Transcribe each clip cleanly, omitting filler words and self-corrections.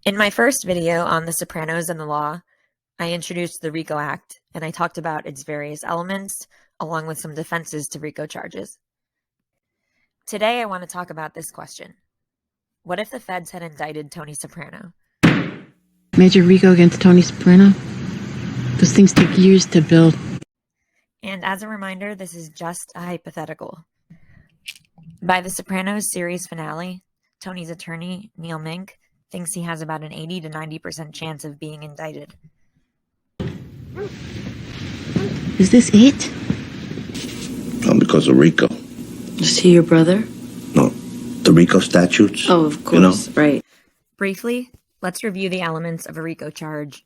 In my first video on The Sopranos and the law, I introduced the RICO Act, and I talked about its various elements, along with some defenses to RICO charges. Today, I want to talk about this question. What if the feds had indicted Tony Soprano? Major RICO against Tony Soprano? Those things take years to build. And as a reminder, this is just a hypothetical. By The Sopranos series finale, Tony's attorney, Neil Mink, thinks he has about an 80 to 90% chance of being indicted. Is this it? Not because of RICO. Is he your brother? No, the RICO statutes. Oh, of course, right. Briefly, let's review the elements of a RICO charge.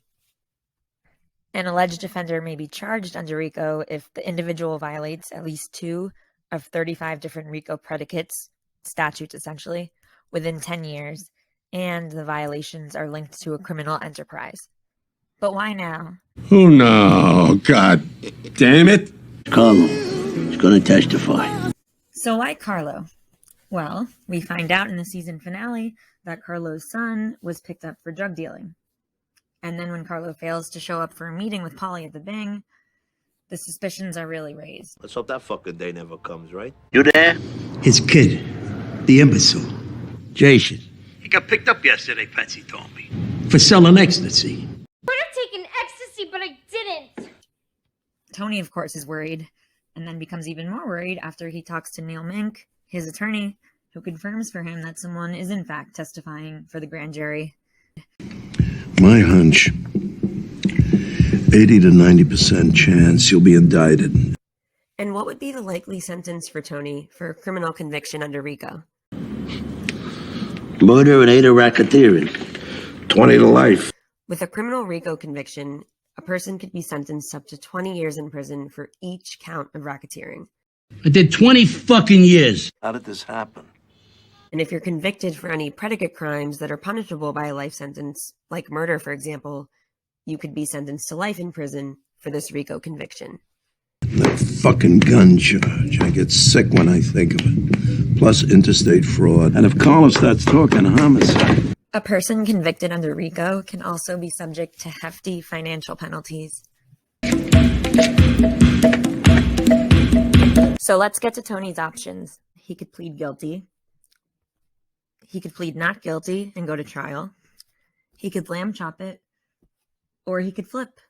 An alleged offender may be charged under RICO if the individual violates at least 2 of 35 different RICO predicates, statutes essentially, within 10 years, and the violations are linked to a criminal enterprise. But why now? Oh no, God damn it. Carlo, he's going to testify. So why Carlo? Well, we find out in the season finale that Carlo's son was picked up for drug dealing. And then when Carlo fails to show up for a meeting with Polly at the Bing, the suspicions are really raised. Let's hope that fucking day never comes, right? You there? His kid, the imbecile, Jason, He got picked up yesterday, Patsy told me. for selling ecstasy. I would have taken ecstasy, but I didn't. Tony, of course, is worried, and then becomes even more worried after he talks to Neil Mink, his attorney, who confirms for him that someone is in fact testifying for the grand jury. My hunch, 80 to 90% chance you'll be indicted. And what would be the likely sentence for Tony for a criminal conviction under RICO? Murder and 8 of racketeering. 20 to life. With a criminal RICO conviction, a person could be sentenced up to 20 years in prison for each count of racketeering. I did 20 fucking years. How did this happen? And if you're convicted for any predicate crimes that are punishable by a life sentence, like murder, for example, you could be sentenced to life in prison for this RICO conviction. That fucking gun charge. I get sick when I think of it. Plus interstate fraud. And if Carlo starts talking homicide. A person convicted under RICO can also be subject to hefty financial penalties. So let's get to Tony's options. He could plead guilty. He could plead not guilty and go to trial. He could lamb chop it. Or he could flip.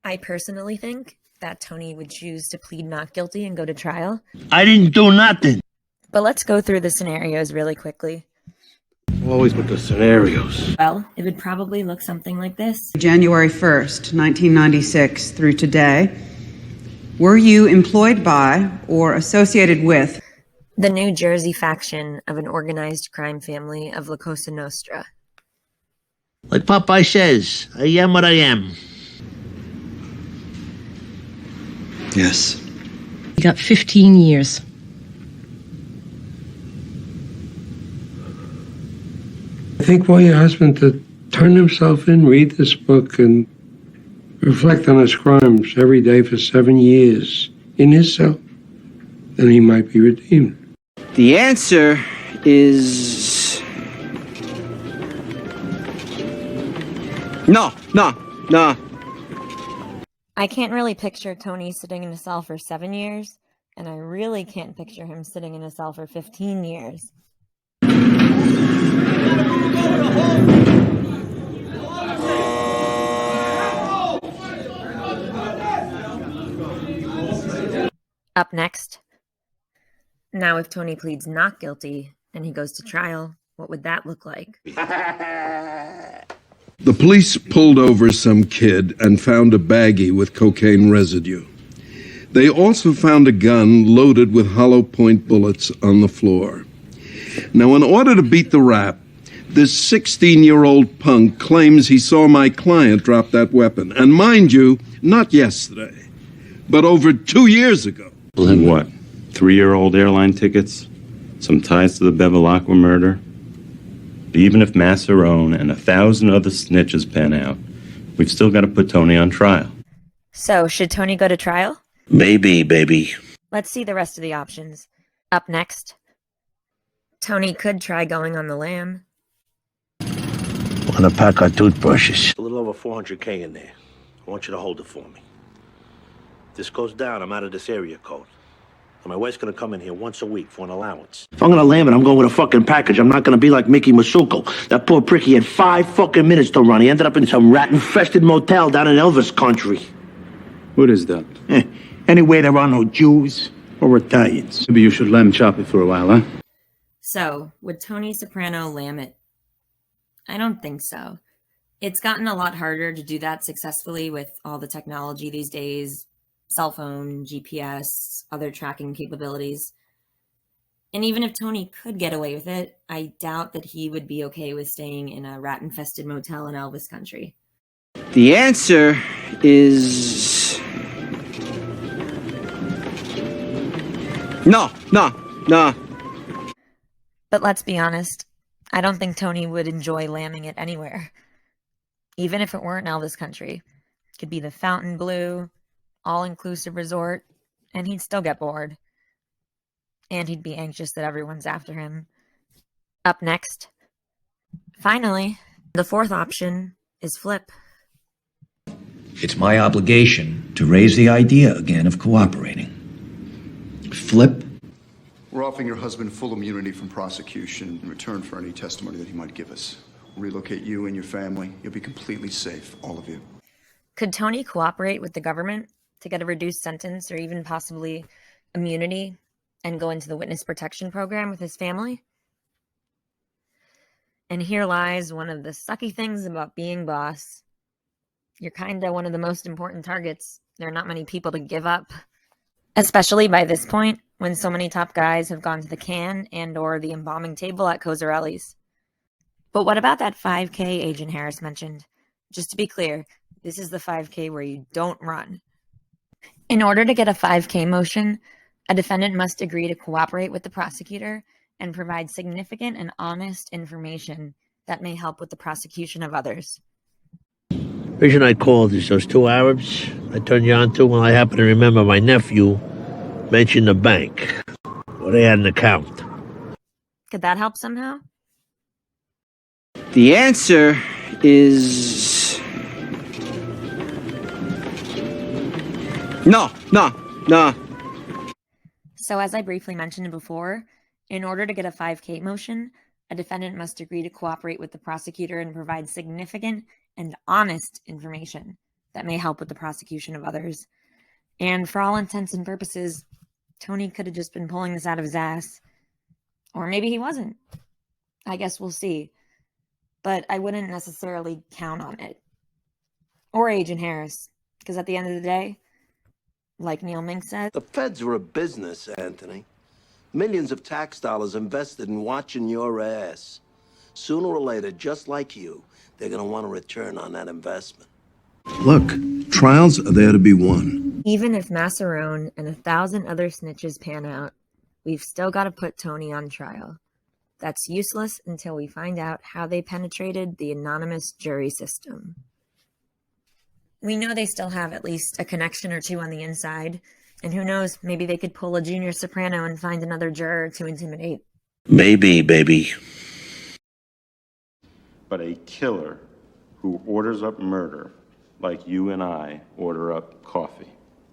I personally think that Tony would choose to plead not guilty and go to trial. I didn't do nothing. But let's go through the scenarios really quickly. Always with the scenarios. Well, it would probably look something like this. January 1st, 1996 through today, were you employed by or associated with The New Jersey faction of an organized crime family of La Cosa Nostra. Like Popeye says, I am what I am. Yes. You got 15 years. I think for your husband to turn himself in, read this book, and reflect on his crimes every day for 7 years in his cell, then he might be redeemed. The answer is no. I can't really picture Tony sitting in a cell for 7 years, and I really can't picture him sitting in a cell for 15 years. Up next. Now, if Tony pleads not guilty and he goes to trial, what would that look like? The police pulled over some kid and found a baggie with cocaine residue. They also found a gun loaded with hollow point bullets on the floor. Now, in order to beat the rap, this 16-year-old punk claims he saw my client drop that weapon. And mind you, not yesterday, but over 2 years ago. What? 3-year-old airline tickets? Some ties to the Bevilacqua murder? Even if Massarone and 1,000 other snitches pan out, we've still got to put Tony on trial. So, should Tony go to trial? Maybe, baby. Let's see the rest of the options. Up next. Tony could try going on the lam. Want to pack our toothbrushes. A little over 400K in there. I want you to hold it for me. If this goes down, I'm out of this area code. And my wife's gonna come in here once a week for an allowance. If I'm gonna lam it, I'm going with a fucking package. I'm not gonna be like Mickey Masuko. That poor prick, he had 5 fucking minutes to run. He ended up in some rat-infested motel down in Elvis country. What is that? Anyway, there are no Jews or Italians. Maybe you should lamb chop it for a while, huh? So, would Tony Soprano lamb it? I don't think so. It's gotten a lot harder to do that successfully with all the technology these days, cell phone, GPS, other tracking capabilities. And even if Tony could get away with it, I doubt that he would be okay with staying in a rat-infested motel in Elvis country. The answer is... No. But let's be honest, I don't think Tony would enjoy lambing it anywhere. Even if it weren't Elvis country. It could be the Fontainebleau, all-inclusive resort, and he'd still get bored. And he'd be anxious that everyone's after him. Up next, finally, the fourth option is flip. It's my obligation to raise the idea again of cooperating. Flip? We're offering your husband full immunity from prosecution in return for any testimony that he might give us. We'll relocate you and your family. You'll be completely safe, all of you. Could Tony cooperate with the government to get a reduced sentence or even possibly immunity and go into the witness protection program with his family? And here lies one of the sucky things about being boss. You're kind of one of the most important targets. There are not many people to give up, especially by this point when so many top guys have gone to the can and or the embalming table at Cosarelli's. But what about that 5K Agent Harris mentioned? Just to be clear, this is the 5K where you don't run. In order to get a 5K motion, a defendant must agree to cooperate with the prosecutor and provide significant and honest information that may help with the prosecution of others. The reason I called is those 2 Arabs I turned you on to when I happen to remember my nephew mentioned the bank where they had an account. Could that help somehow? The answer is... No. So as I briefly mentioned before, in order to get a 5K motion, a defendant must agree to cooperate with the prosecutor and provide significant and honest information that may help with the prosecution of others. And for all intents and purposes, Tony could have just been pulling this out of his ass. Or maybe he wasn't. I guess we'll see. But I wouldn't necessarily count on it. Or Agent Harris. Because at the end of the day, like Neil Mink said, The feds are a business, Anthony. Millions of tax dollars invested in watching your ass. Sooner or later, just like you, they're going to want a return on that investment. Look, trials are there to be won. even if Massarone and 1,000 other snitches pan out, we've still got to put Tony on trial. That's useless until we find out how they penetrated the anonymous jury system. We know they still have at least a connection or two on the inside, and who knows, maybe they could pull a junior Soprano and find another juror to intimidate. Maybe, baby. But a killer who orders up murder, like you and I order up coffee.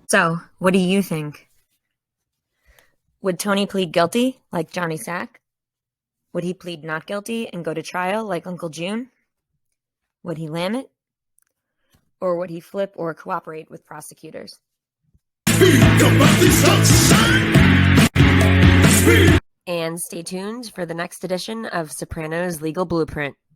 So, what do you think? Would Tony plead guilty, like Johnny Sack? Would he plead not guilty and go to trial, like Uncle June? Would he lam it? Or would he flip or cooperate with prosecutors? And stay tuned for the next edition of Sopranos Legal Blueprint.